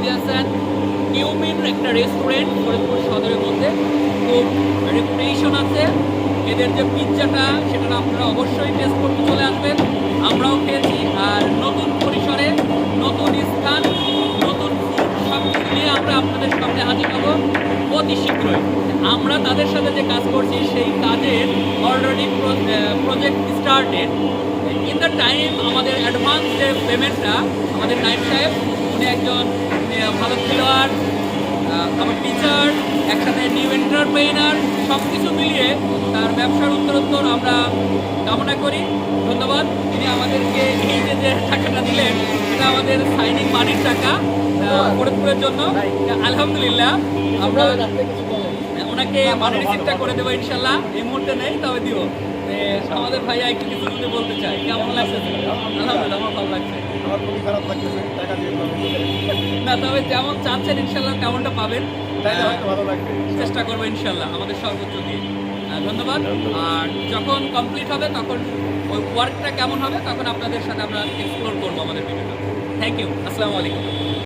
মেহেদী Hasan cumin একটা restaurant Faridpur সদরের মধ্যে, খুব রেপুটেশন আছে। এদের যে পিৎজাটা সেটা আপনারা অবশ্যই টেস্ট করতে চলে আসবেন। আমরাও খেয়েছি। আর নতুন পরিসরে, নতুন স্থান, নতুন ফুড সব কিছু নিয়ে আমরা আপনাদের সামনে হাজির হব অতি শীঘ্রই। আমরা তাদের সাথে যে কাজ করছি সেই কাজের already project started. In the time আমাদের অ্যাডভান্স যে পেমেন্টটা, আমাদের নাইম সাহেব উনি একজন ভালো খেলোয়াড়, আমার টিচার, একসাথে নিউ এন্টারপ্রেনার, সব কিছু মিলিয়ে তার ব্যবসার উত্তরোত্তর আমরা কামনা করি। ধন্যবাদ। তিনি আমাদেরকে এই যে টাকাটা দিলেন এটা আমাদের সাইনিং মানির টাকা ফরিদপুরের জন্য। আলহামদুলিল্লাহ আমরা ওনাকে মানি রিসিপ্টটা করে দেবো ইনশাল্লাহ। এই মুহূর্তে নেই, তবে দিব। আমাদের ভাইয়া একটু কিছু যদি বলতে চাই, কেমন লাগছে? আলহামদুলিল্লাহ আমার ভালো লাগছে। আমার খুবই খারাপ লাগতেছে টাকা দিয়ে না, তবে যেমন চাচ্ছেন ইনশাল্লাহ তেমনটা পাবেন। তাইলে হয়তো ভালো লাগবে। চেষ্টা করবো ইনশাল্লাহ আমাদের সর্বোচ্চ দিয়ে। ধন্যবাদ। আর যখন কমপ্লিট হবে তখন ওই ওয়ার্কটা কেমন হবে তখন আপনাদের সাথে আমরা এক্সপ্লোর করবো আমাদের ভিডিওটা। Thank you. আসসালামু আলাইকুম।